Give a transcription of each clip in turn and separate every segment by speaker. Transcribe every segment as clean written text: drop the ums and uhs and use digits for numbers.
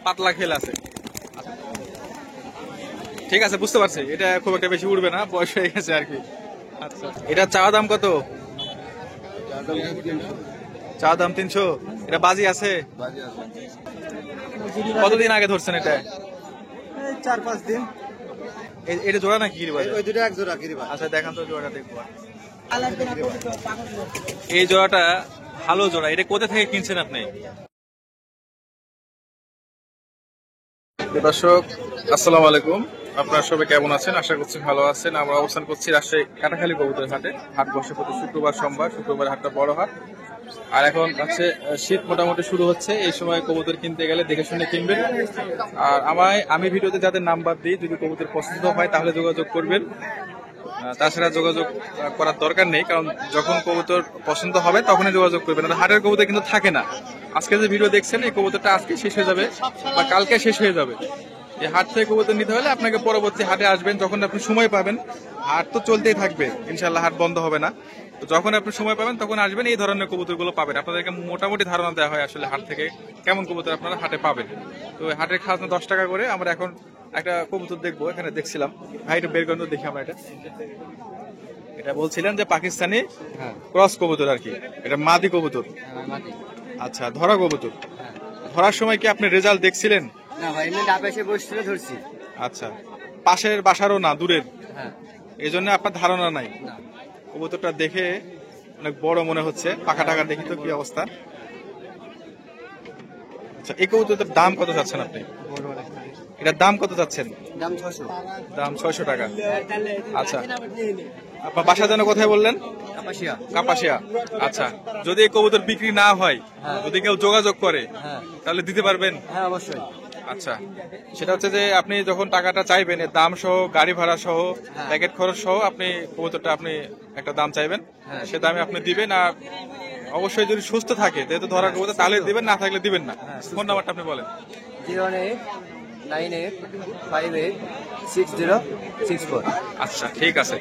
Speaker 1: পাতলা খেল আছে। ঠিক আছে, বুঝতে পারছি, এটা খুব একটা বেশি উঠবে না, বয়স হয়ে গেছে আর কি। আচ্ছা, এটা চাওয়া দাম কত? চাওয়া দাম 300। এটা বাজি আছে? কতদিন আগে ধরছেন এটা?
Speaker 2: 4-5 দিন।
Speaker 1: এটা জোড়া নাকি গিরিবাজ?
Speaker 2: ওই দুটো এক জোড়া গিরিবাজ।
Speaker 1: আচ্ছা, দেখান তো জোড়াটা দেখবো। এই জোড়াটা ভালো জোড়া। এটা কোথা থেকে কিনছেন আপনি? দর্শক আসসালামু আলাইকুম, আপনারা সবাই কেমন আছেন? আশা করছি ভালো আছেন। আমরা অবস্থান করছি রাজশাহী কাটাখালী কবুতর হাটে। হাট বসে প্রতি শুক্রবার সোমবার। শুক্রবার হাটটা বড় হাট। আর এখন হচ্ছে শীত মোটামুটি শুরু হচ্ছে। এই সময় কবুতর কিনতে গেলে দেখে শুনে কিনবেন। আর আমি ভিডিওতে যাদের নাম্বার দিই, যদি কবুতর পছন্দ হয় তাহলে যোগাযোগ করবেন। তাছাড়া যোগাযোগ করার দরকার নেই, কারণ যখন কবুতর পছন্দ হবে তখনই যোগাযোগ করবেন। হাটের কবুতর কিন্তু থাকে না। আজকে যে ভিডিও দেখছেন, এই কবুতরটা আজকে শেষ হয়ে যাবে বা কালকে শেষ হয়ে যাবে। এই হাট থেকে কবুতর নিতে হলে আপনাকে পরবর্তী হাটে আসবেন, যখন আপনি সময় পাবেন। হাট তো চলতেই থাকবে ইনশাল্লাহ, হাট বন্ধ হবে না। তো যখন আপনি সময় পাবেন তখন আসবেন, এই ধরনের কবুতরগুলো পাবেন। আপনাদেরকে মোটামুটি ধারণা দেওয়া হয় আসলে হাট থেকে কেমন কবুতর আপনারা হাটে পাবেন। তো হাটের খাজনা 10 টাকা করে। আমরা এখন একটা কবুতর দেখবো, এখানে দেখছিলাম। ভাই এটা বের করেন তো দেখি আমরা। এটা বলছিলেন যে পাকিস্তানি ক্রস কবুতর আর কি, এটা মাদি কবুতর। আচ্ছা, ধরা কবুতর। ধরার সময় কি আপনি রেজাল্ট দেখছিলেন?
Speaker 2: না ভাই, এমনি ডাবে এসে বসছিল ধরছি।
Speaker 1: আচ্ছা, পাশের বাসারও না, দূরের,
Speaker 2: হ্যাঁ।
Speaker 1: এই জন্য আপনার ধারণা নাই। কবুতরটা দেখে অনেক বড় মনে হচ্ছে। পাখা টাকা দেখি তো কি অবস্থা। আচ্ছা, এই কবুতরের দাম কত চাচ্ছেন আপনি? এটার দাম কত চাচ্ছেন?
Speaker 2: দাম 600।
Speaker 1: দাম 600 টাকা। আচ্ছা, আপনার বাসা যেন কোথায় বললেন?
Speaker 2: কাপাসিয়া।
Speaker 1: কাপাসিয়া। আচ্ছা, যদি এই কবুতর বিক্রি না হয়, যদি কেউ যোগাযোগ করে, তাহলে দিতে পারবেন?
Speaker 2: হ্যাঁ, অবশ্যই।
Speaker 1: আচ্ছা, সেটা হচ্ছে যে আপনি যখন টাকাটা চাইবেন, এর দাম সহ, গাড়ি ভাড়া সহ, প্যাকেট খরচ সহ আপনি কবুতরটা আপনি একটা দাম চাইবেন, সে দামে আপনি দিবেন। আর অবশ্যই যদি সুস্থ থাকে, যেহেতু ধরার কবুতর, তাহলে দিবেন, না থাকলে দিবেন না। ফোন নাম্বারটা আপনি বলেন।
Speaker 2: 08985860664।
Speaker 1: আচ্ছা, ঠিক আছে।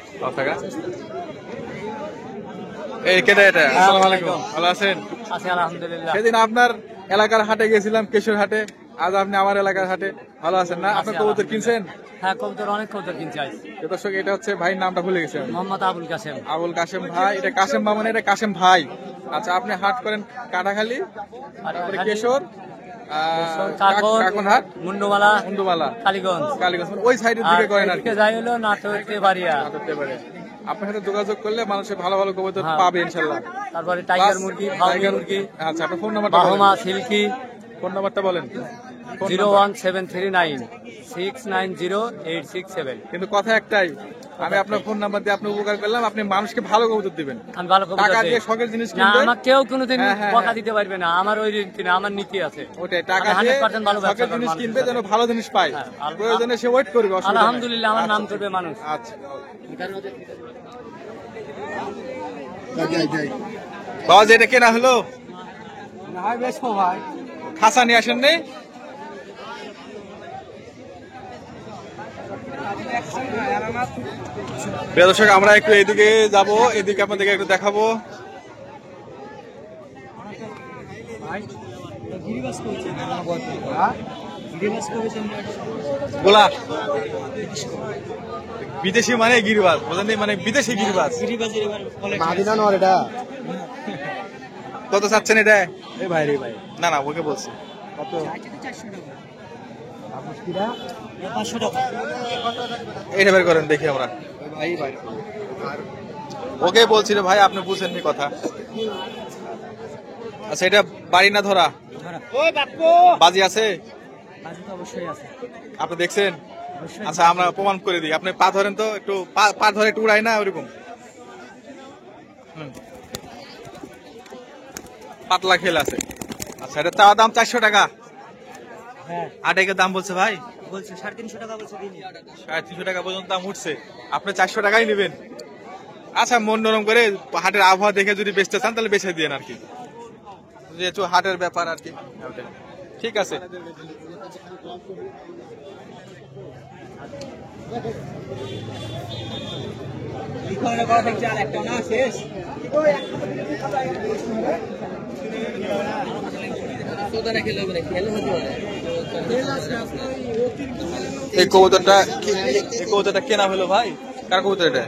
Speaker 1: এই কেটে এটা। আসসালামু আলাইকুম, ভালো আছেন?
Speaker 2: আছি আলহামদুলিল্লাহ।
Speaker 1: সেদিন আপনার এলাকার হাটে গেছিলাম, কেশর হাটে। আজ আপনি আমার এলাকার হাটে। ভালো আছেন না? আপনার কবুতর কিনছেন?
Speaker 2: হ্যাঁ, কবুতর, অনেক কবুতর কিনছি আজ।
Speaker 1: দর্শক, এটা হচ্ছে ভাই, নামটা ভুলে গেছি আমি।
Speaker 2: মোহাম্মদ আবুল কাসেম।
Speaker 1: আবুল কাসেম ভাই। এটা কাসেম মামা, এটা কাসেম ভাই। আচ্ছা, আপনি হাট করেন কাটাখালী, তারপরে কেশর, কাকনহাট, মুন্ডুমালা, কালীগঞ্জ, ওই সাইডের দিকে করেন আর কি।
Speaker 2: যাই হলো নাটোরতে বাড়িয়া।
Speaker 1: আপনার সাথে যোগাযোগ করলে মানুষের ভালো ভালো কবুতর পাবে ইনশাল্লাহ।
Speaker 2: তারপরে টাইগার মুরগি, ফাউমি মুরগি।
Speaker 1: আচ্ছা, আপনার ফোন নাম্বারটা বলেন।
Speaker 2: বাহমা, সিল্কি।
Speaker 1: ফোন নাম্বারটা বলেন।
Speaker 2: 01739690867।
Speaker 1: কিন্তু কথা একটাই, আমি আপনার ফোন নাম্বার দিয়ে আপনি উপকার করলাম, আপনি মানুষকে ভালো কবুতর দিবেন।
Speaker 2: আমি ভালো কবুতর
Speaker 1: টাকা
Speaker 2: দেই।
Speaker 1: দিয়ে শখের জিনিস
Speaker 2: না,
Speaker 1: কিনবেন।
Speaker 2: আমাকে কেউ কোনোদিন
Speaker 1: হ্যাঁ,
Speaker 2: বকা দিতে পারবে না। আমার ওই রীতি না, আমার নীতি আছে।
Speaker 1: ওটাই, টাকা
Speaker 2: আমি
Speaker 1: দিয়ে
Speaker 2: 100% ভালো ব্যবসা
Speaker 1: শখের
Speaker 2: করব
Speaker 1: জিনিস
Speaker 2: মানুষের
Speaker 1: কিনবে,
Speaker 2: সাথে।
Speaker 1: যেন ভালো জিনিস পায়। প্রয়োজনে সে ওয়েট করবে, অসুবিধা নাই।
Speaker 2: আলহামদুলিল্লাহ, আমার নাম করবে মানুষ।
Speaker 1: আচ্ছা, বাবা, যেটা কেনা হলো খাসা নিয়ে আসেন নেই? প্রিয় দর্শক, আমরা একটু এইদিকে যাব, এদিকে আপনাদেরকে একটু দেখাবো। গোলা বিদেশি মানে গিরিবাজ, বোঝেন? মানে বিদেশি গিরিবাজ। কত চাচ্ছেন এটা?
Speaker 2: ভাই রে ভাই,
Speaker 1: না না, ওকে বলছি। কত?
Speaker 2: 500 টাকা।
Speaker 1: এটা বের করেন দেখি আমরা। ওকে বলছি রে ভাই, আপনি বুঝেননি কথা। আচ্ছা, এটা বাড়ি না ধরা? বাজি আছে?
Speaker 2: অবশ্যই আছে।
Speaker 1: আপনি দেখছেন? আচ্ছা, আমরা প্রমাণ করে দিই। আপনি পা ধরেন তো একটু, পা ধরে একটু উড়াই না ওরকম। পাতলা খেল আছে। আচ্ছা, এটা চাওয়া দাম 400 টাকা।
Speaker 2: হ্যাঁ,
Speaker 1: আটেকের দাম বলছে ভাই,
Speaker 2: বলছে 350 টাকা বলছে।
Speaker 1: 350 টাকা পর্যন্ত দাম উঠছে। আপনি 400 টাকাই নেবেন? আচ্ছা, মন নরম করে হাটের আবহাওয়া দেখে যদি বেচতে চান তাহলে বেচে দিন আর কি, যেহেতু হাটের ব্যাপার আর কি। ঠিক আছে। এই কবুতরটা কেনা হলো ভাই? কার কবুতর এটা?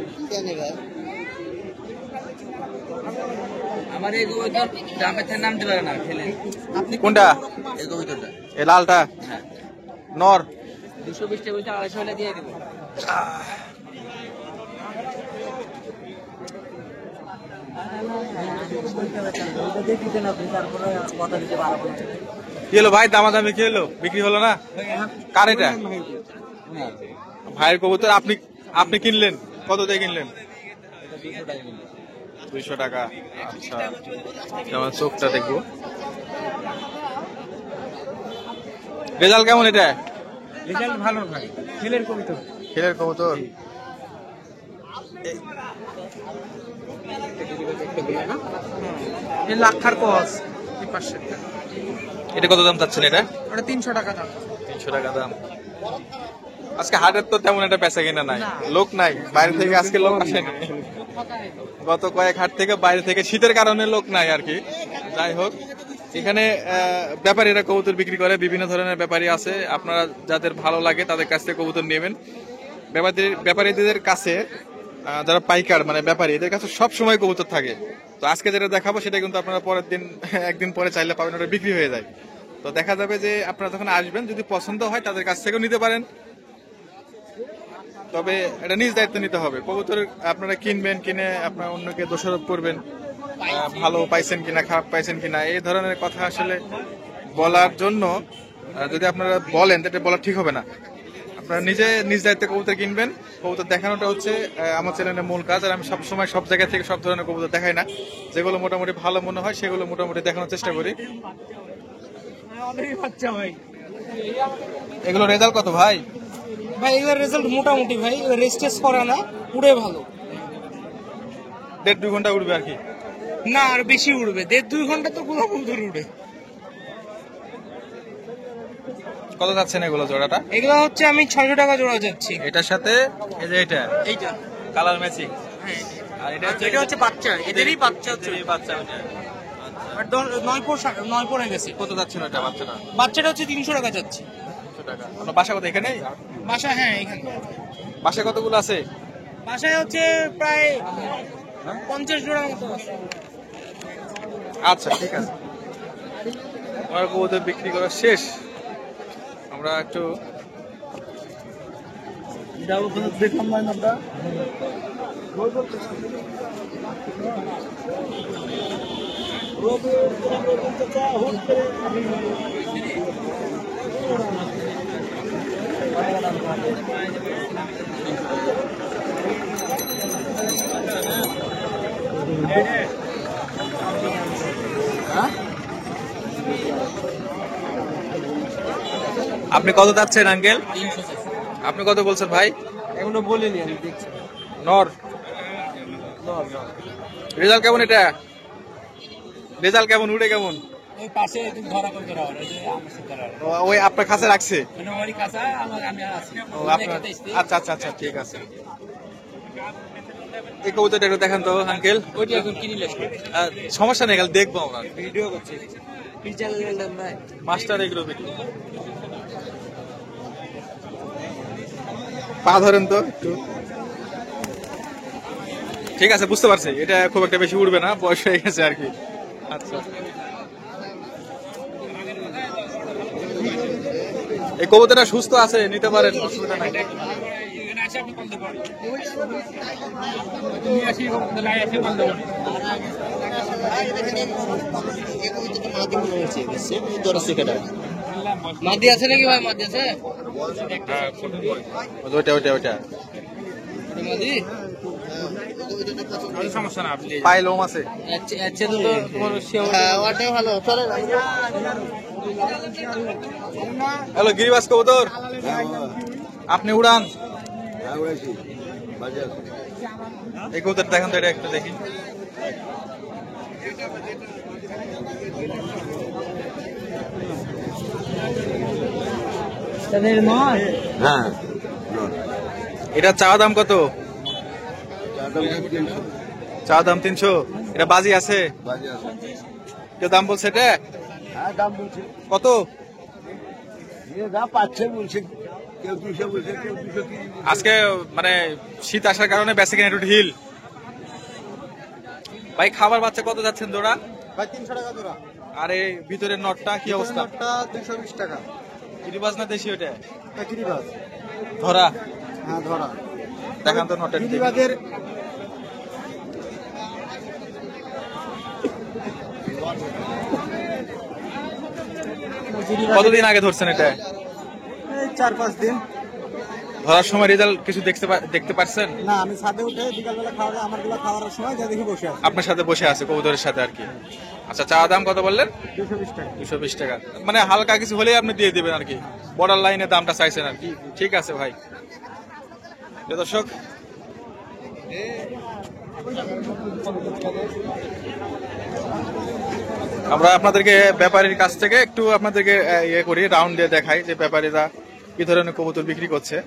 Speaker 2: আমার এই কবুতর দামের থেকে নামতে পারে না খেলে।
Speaker 1: কোনটা?
Speaker 2: এই কবুতরটা।
Speaker 1: এই লালটা?
Speaker 2: হ্যাঁ।
Speaker 1: নর?
Speaker 2: 220 টাকা বলতে 250 হলে দিয়ে দেবো।
Speaker 1: কি হলো ভাই, দামাদামি কি হলো? বিক্রি হলো না? কার এটা? ভাইয়ের কবুতর। আপনি কিনলেন কত দিয়ে কিনলেন? 200 টাকা। আচ্ছা, যেমন চোখটা দেখবো। রেজাল্ট কেমন এটা?
Speaker 2: রেজাল্ট ভালো ভাই, খেলের কবুতর।
Speaker 1: খেলের কবুতর।
Speaker 2: এই লাক্ষার কস এই পাশে।
Speaker 1: এটা কত দাম চাচ্ছেন এটা?
Speaker 2: ওটা 300 টাকা দাম।
Speaker 1: 300 টাকা দাম। আজকে হাটের তো তেমন একটা বেচা কিনা নাই, লোক নাই বাইরে থেকে, আজকে লোক আসেনি। গত কয়েক হাট থেকে বাইরে থেকে শীতের কারণে লোক নাই আর কি। যাই হোক, এখানে ব্যাপারীরা কবুতর বিক্রি করে, বিভিন্ন ধরনের ব্যাপারী আছে। আপনারা যাদের ভালো লাগে তাদের কাছ থেকে কবুতর নেবেন। ব্যাপারীদের কাছে যারা পাইকার মানে ব্যাপারী, এদের কাছে সব সময় কবুতর থাকে। তো আজকে যেটা দেখাবো সেটা কিন্তু আপনারা পরের দিন একদিন পরে চাইলে পাবেন, ওটা বিক্রি হয়ে যায়। তো দেখা যাবে যে আপনারা যখন আসবেন, যদি পছন্দ হয় তাদের কাছ থেকেও নিতে পারেন। তবে এটা নিজ দায়িত্ব নিতে হবে। কবুতর আপনারা কিনবেন, কিনে আপনারা অন্যকে দোষারোপ করবেন ভালো পাইছেন কিনা, খারাপ পাইছেন কিনা, এই ধরনের কথা আসলে বলার জন্য যদি আপনারা বলেন এটা বলা ঠিক হবে না। আপনারা নিজে নিজ দায়িত্বে কবুতর কিনবেন। কবুতর দেখানোটা হচ্ছে আমার চ্যানেলের মূল কাজ। আর আমি সবসময় সব জায়গা থেকে সব ধরনের কবুতর দেখাই না, যেগুলো মোটামুটি ভালো মনে হয় সেগুলো মোটামুটি দেখানোর চেষ্টা করি। এগুলো রেজাল্ট কত ভাই?
Speaker 2: ভাই এগুলোর রেজাল্ট মোটামুটি ভাই, রেস্ট টেস্ট করা না, উড়ে ভালো।
Speaker 1: 1.5-2 ঘন্টা উঠবে আর কি?
Speaker 2: না, আর বেশি উড়বে, 1.5-2 ঘন্টা তো কোনো কবুতর উড়ে।
Speaker 1: কত যাচ্ছেন এগুলো জোড়াটা?
Speaker 2: এগুলো হচ্ছে আমি 600 টাকা জোড়া যাচ্ছি।
Speaker 1: এটার সাথে এই যে
Speaker 2: এইটা
Speaker 1: কালার ম্যাচিং।
Speaker 2: হ্যাঁ,
Speaker 1: আর
Speaker 2: এটা হচ্ছে বাচ্চা, এদেরই বাচ্চা হচ্ছে।
Speaker 1: বাচ্চা ওটা।
Speaker 2: আর 9 পড়ে গেছে।
Speaker 1: কত যাচ্ছেন ওটা বাচ্চাটা?
Speaker 2: বাচ্চাটা হচ্ছে 300 টাকা যাচ্ছে।
Speaker 1: 300 টাকা। আপনার বাসা কত এখানেই?
Speaker 2: বাসা হ্যাঁ এখানে।
Speaker 1: বাসায় কতগুলো আছে?
Speaker 2: বাসায় হচ্ছে প্রায় 50 জোড়ার মতো আছে।
Speaker 1: আচ্ছা ঠিক আছে, আমার কবুতর বিক্রি করা শেষ। আমরা একটু
Speaker 2: দেখলাম ভাই আমরা
Speaker 1: আপনি কত যাচ্ছেন আঙ্কেল? আপনি কত বলছেন ভাই?
Speaker 2: এখনো বলিনি, আমি দেখছি।
Speaker 1: নর রেজাল্ট কেমন? এটা রেজাল্ট কেমন, উড়ে কেমন?
Speaker 2: ওই পাশে ধরা করে ধরা হয়, ওই যে আমার সাথে ধরা হয়।
Speaker 1: ওই আপনার কাছে রাখছে?
Speaker 2: মানে ওই কাছে আমি আছি।
Speaker 1: ও আপনার, আচ্ছা আচ্ছা আচ্ছা ঠিক আছে। এই কবুতরটা একটু দেখান তো আঙ্কেল।
Speaker 2: ওইটা এখন কিনিলে
Speaker 1: সমস্যা নেই, গেল দেখবো আমরা।
Speaker 2: ভিডিও করছি, পিজাল গেলাম ভাই।
Speaker 1: মাস্টার এগুলো বিক্রি। পা ধরেন তো একটু। ঠিক আছে, বুঝতে পারছি, এটা খুব একটা বেশি উড়বে না, বয়স হয়ে গেছে আর কি। আচ্ছা, এই কবুতরটা সুস্থ আছে, নিতে পারেন, অসুবিধা নাই।
Speaker 2: মাদি আছে নাকি ভাই? মাদি আছে?
Speaker 1: ওইটা ওইটা ওইটা
Speaker 2: মাদি
Speaker 1: সমস্যা না, পায়ে লোম আছে।
Speaker 2: আচ্ছা তো ওটাই ভালো চলে।
Speaker 1: হ্যালো গিরিবাস কবুতর, আপনি উড়ান? এই কবুতর দেখেন তো, এটা একটু দেখি।
Speaker 3: হ্যাঁ,
Speaker 1: এটা চাওয়া দাম কত? চাওয়া দাম 300। এটা বাজি আছে? কেউ দাম বলছে এটা?
Speaker 3: দাম বলছি
Speaker 1: কত?
Speaker 3: যা পাচ্ছে বলছে, কেউ 200 বলছে, কেউ 230।
Speaker 1: আজকে মানে শীত আসার কারণে বেসিক্যালি একটু ঢিল। ভাই খাবার বাচ্চা কত যাচ্ছেন জোড়া?
Speaker 2: ভাই 300 টাকা জোড়া।
Speaker 1: আর এই ভিতরের নটটা কি অবস্থা?
Speaker 2: 220 টাকা।
Speaker 1: গিরিবাজ না দেশি ওটা?
Speaker 2: গিরিবাজ।
Speaker 1: ধরা?
Speaker 2: হ্যাঁ ধরা।
Speaker 1: দেখান তো নটের দিকে।
Speaker 2: গিরিবাজের
Speaker 1: কতদিন আগে ধরছেন এটা?
Speaker 2: 4-5 দিন।
Speaker 1: ধরার সময় রেজাল্ট কিছু দেখতে পারছেন?
Speaker 2: না, আমি ছাদে উঠে বিকালবেলা খাওয়া আমার গুলো খাওয়ার সময় যা দেখি বসে আছে।
Speaker 1: আপনার সাথে বসে আছে কবুতরের সাথে আর কি। আচ্ছা, চাওয়া দাম কত বললেন?
Speaker 2: 220 টাকা।
Speaker 1: 220 টাকা। মানে হালকা কিছু হলেই আপনি দিয়ে দিবেন আর কি, বর্ডার লাইনে দামটা চাইছেন আর কি। ঠিক আছে ভাই। প্রিয় দর্শক, আমরা আপনাদেরকে ব্যাপারীর কাছ থেকে একটু আপনাদেরকে ইয়ে করি, রাউন্ড দিয়ে দেখাই যে ব্যাপারীরা কি ধরনের কবুতর বিক্রি করছে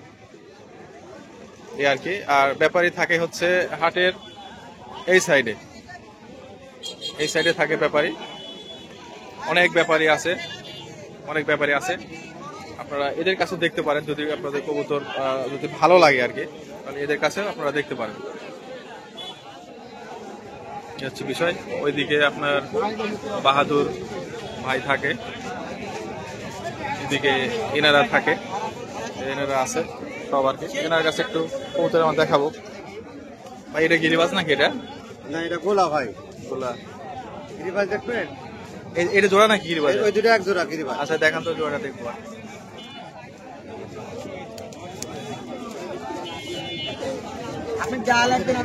Speaker 1: এই আর কি। আর ব্যাপারী থাকে হচ্ছে হাটের এই সাইডে, এই সাইডে থাকে ব্যাপারী। অনেক ব্যাপারী আছে, অনেক ব্যাপারী আছে। আপনারা এদের কাছে দেখতে পারেন, যদি আপনাদের কবুতর যদি ভালো লাগে আর কি, তাহলে এদের কাছে আপনারা দেখতে পারেন। এই হচ্ছে বিষয়। ওইদিকে আপনার বাহাদুর ভাই থাকে, এদিকে এনারা থাকে, এনারা আছে সব আর কি। এনার কাছে একটু কবুতর আমার দেখাবো। ভাই এটা গিরিবাজ নাকি? এটা
Speaker 2: না, এটা গোলা ভাই।
Speaker 1: গোলা।
Speaker 2: গিরিবাজ দেখবেন?
Speaker 1: এটা জোড়া নাকি গিরিবাজ?
Speaker 2: ওই দুটো এক জোড়া গিরিবাজ।
Speaker 1: আচ্ছা দেখান তো জোড়াটা দেখবো।
Speaker 2: আপনি যা লাগবে না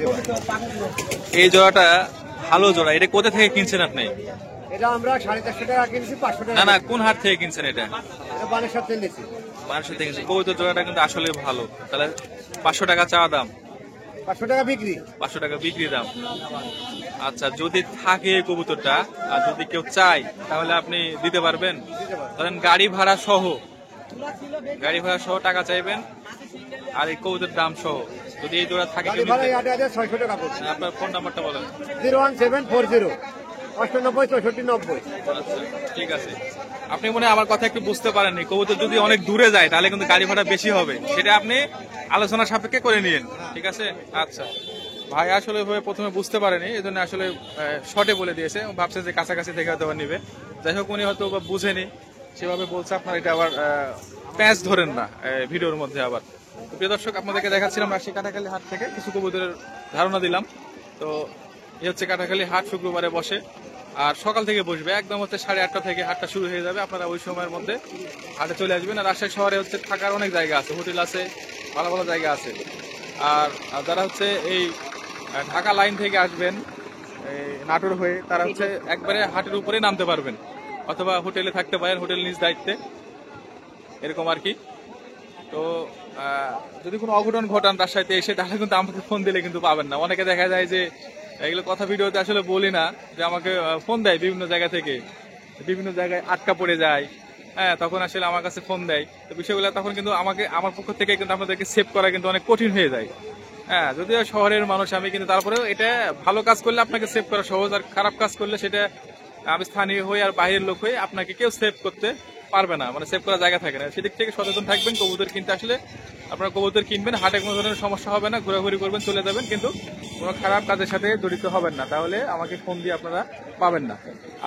Speaker 1: এই জোড়াটা ভালো জোড়া। এটা কোথা থেকে কিনছেন আপনি?
Speaker 2: এটা আমরা 450 টাকা কিনছি, 500 টাকা।
Speaker 1: না না, কোন হাট থেকে কিনছেন এটা?
Speaker 2: এটা বানের সাথে নিয়েছি।
Speaker 1: মানুষের থেকে কিনছেন। কবুতর জোড়াটা কিন্তু আসলে ভালো। তাহলে 500 টাকা চাওয়া দাম,
Speaker 2: 500 টাকা বিক্রি।
Speaker 1: 500 টাকা বিক্রি দাম। আচ্ছা, যদি থাকে এই কবুতরটা আর যদি কেউ চায় তাহলে আপনি দিতে পারবেন? ধরেন গাড়ি ভাড়া সহ, গাড়ি ভাড়া সহ টাকা চাইবেন আর এই কবুতরের দাম সহ যদি এই জোড়া থাকে।
Speaker 2: গাড়ি ভাড়া 600 টাকা পড়ছে।
Speaker 1: আপনার ফোন নাম্বারটা বলেন।
Speaker 2: 01740 98 64 90।
Speaker 1: আচ্ছা ঠিক আছে। আপনি মনে হয় আমার কথা একটু বুঝতে পারেননি। কবুতর যদি অনেক দূরে যায় তাহলে কিন্তু গাড়ি ভাড়া বেশি হবে, সেটা আপনি আলোচনা সাপেক্ষে করে নিন। ঠিক আছে? আচ্ছা, ভাই আসলে প্রথমে বুঝতে পারেনি, এই জন্য আসলে শর্টে বলে দিয়েছে। ভাবছে যে কাছাকাছি থেকে হয়তো আবার নিবে। যাই হোক, উনি হয়তো বুঝেনি, সেভাবে বলছে। আপনার এটা আবার প্যাঁচ ধরেন না ভিডিওর মধ্যে। আবার প্রিয় দর্শক, আপনাদেরকে দেখাচ্ছিলাম রাজশাহী কাটাখালী হাট থেকে কিছু কবুতরের ধারণা দিলাম। তো এই হচ্ছে কাটাখালী হাট, শুক্রবারে বসে আর সকাল থেকে বসবে। একদম হচ্ছে 8:30 থেকে হাটটা শুরু হয়ে যাবে। আপনারা ওই সময়ের মধ্যে হাটে চলে আসবেন। আর রাজশাহী শহরে হচ্ছে থাকার অনেক জায়গা আছে, হোটেল আছে, ভালো ভালো জায়গা আছে। আর যারা হচ্ছে এই ঢাকা লাইন থেকে আসবেন এই নাটোর হয়ে, তারা হচ্ছে একবারে হাটের উপরে নামতে পারবেন, অথবা হোটেলে থাকতে পারেন, হোটেল নিজ দায়িত্বে, এরকম আর কি। তো যদি কোনো অঘটন ঘটান রাজশাহীতে এসে, তাহলে কিন্তু আমাকে ফোন দিলে কিন্তু পাবেন না। অনেকে দেখা যায় যে এগুলো কথা ভিডিওতে আসলে বলি না, যে আমাকে ফোন দেয় বিভিন্ন জায়গা থেকে, বিভিন্ন জায়গায় আটকা পড়ে যায়। হ্যাঁ, তখন আসলে আমার কাছে ফোন দেয়। তো বিষয়গুলো তখন কিন্তু আমার পক্ষ থেকে কিন্তু আপনাদেরকে সেভ করা কিন্তু অনেক কঠিন হয়ে যায়। হ্যাঁ, যদিও শহরের মানুষ আমি, কিন্তু তারপরেও এটা ভালো কাজ করলে আপনাকে সেভ করা সহজ, আর খারাপ কাজ করলে সেটা আমি স্থানীয় হয়ে আর বাইরের লোক হয়ে আপনাকে কেউ সেভ করতে পারবে না, মানে সেভ করার জায়গা থাকে না। সেদিক থেকে সচেতন থাকবেন। কবুতর কিনতে আসলে আপনারা কবুতর কিনবেন, হাটে কোনো ধরনের সমস্যা হবে না, ঘোরাঘুরি করবেন, চলে যাবেন, কিন্তু কোনো খারাপ কাজের সাথে জড়িত হবেন না, তাহলে আমাকে ফোন দিয়ে আপনারা পাবেন না।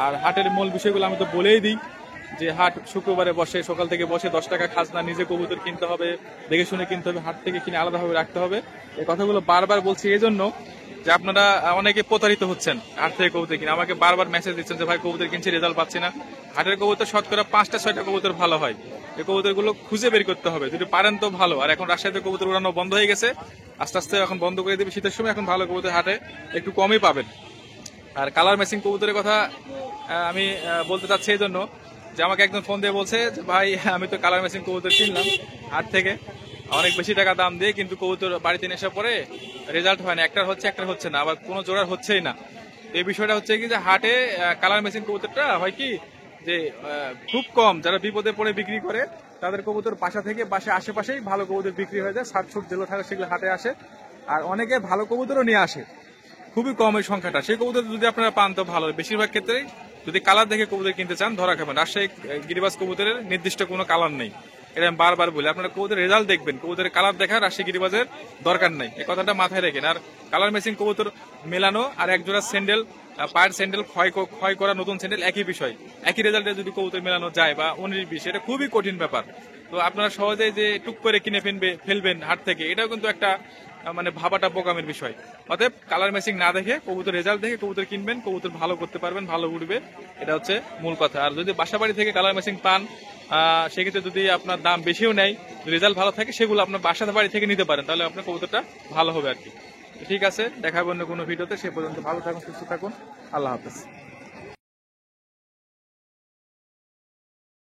Speaker 1: আর হাটের মূল বিষয়গুলো আমি তো বলেই দিই, যে হাট শুক্রবারে বসে, সকাল থেকে বসে, 10 টাকা খাজনা, নিজে কবুতর কিনতে হবে, দেখে শুনে কিনতে হবে, হাট থেকে কিনে আলাদাভাবে রাখতে হবে। এই কথাগুলো বারবার বলছি এই জন্য যে আপনারা অনেকে প্রতারিত হচ্ছেন হাট থেকে কবুতর কিনে। আমাকে বারবার মেসেজ দিচ্ছেন যে ভাই কবুতর কিনছি, রেজাল্ট পাচ্ছি না। হাটের কবুতর শতকরা 5টা-6টা কবুতর ভালো হয়। এই কবুতরগুলো খুঁজে বের করতে হবে, যদি পারেন তো ভালো। আর এখন রাজশাহীতে কবুতর উড়ানো বন্ধ হয়ে গেছে, আস্তে আস্তে এখন বন্ধ করে দেবে শীতের সময়। এখন ভালো কবুতর হাটে একটু কমই পাবেন। আর কালার ম্যাচিং কবুতরের কথা আমি বলতে চাচ্ছি এই জন্য যে আমাকে একজন ফোন দিয়ে বলছে যে ভাই আমি তো কালার ম্যাচিং কবুতর কিনলাম হাট থেকে অনেক বেশি টাকা দাম দিয়ে, কিন্তু কবুতর বাড়িতে এসে পরে রেজাল্ট হয় না, একটার হচ্ছে না, আবার কোনো জোড়ার হচ্ছেই না। এই বিষয়টা হচ্ছে কি, যে হাটে কালার ম্যাচিং কবুতরটা হয় কি, যে খুব কম যারা বিপদে পড়ে বিক্রি করে, তাদের কবুতর বাসা থেকে আশেপাশেই ভালো কবুতর বিক্রি হয়ে যায়। 60 যেগুলো থাকে সেগুলো হাটে আসে। আর অনেকে ভালো কবুতরও নিয়ে আসে, খুবই কম এই সংখ্যাটা। সেই কবুতর যদি আপনারা পান তো ভালো। বেশিরভাগ ক্ষেত্রেই যদি কালার দেখে কবুতর কিনতে চান ধরা খাবেন। রাজশাহী গিরিবাজ কবুতরের নির্দিষ্ট কোনো কালার নেই, এটা আমি বারবার বলি। আপনারা কবুতরের রেজাল্ট দেখবেন, কবুতরের কালার দেখা রাজশাহী গিরিবাজের দরকার নাই, এই কথাটা মাথায় রাখেন। আর কালার ম্যাচিং কবুতর মেলানো আর একজোড়া স্যান্ডেল, পায়ের স্যান্ডেল ক্ষয় করা নতুন স্যান্ডেল একই বিষয়, একই রেজাল্টে যদি কবুতর মেলানো যায় বা 19-20, এটা খুবই কঠিন ব্যাপার। তো আপনারা সহজে যে টুক করে কিনে ফেলবেন হাট থেকে, এটাও কিন্তু একটা মানে ভাবাটা বোকামের বিষয়। অতএব কালার ম্যাচিং না দেখে কবুতর রেজাল্ট দেখে কবুতর কিনবেন, কবুতর ভালো করতে পারবেন, ভালো উঠবে, এটা হচ্ছে মূল কথা। আর যদি বাসা বাড়ি থেকে কালার ম্যাচিং পান, সেক্ষেত্রে যদি আপনার দাম বেশিও নেয়, রেজাল্ট ভালো থাকে, সেগুলো আপনার বাসা বাড়ি থেকে নিতে পারেন, তাহলে আপনার কবুতরটা ভালো হবে আর কি। ঠিক আছে, দেখা হবে অন্য কোনো ভিডিওতে। সে পর্যন্ত ভালো থাকুন, সুস্থ থাকুন, আল্লাহ হাফেজ।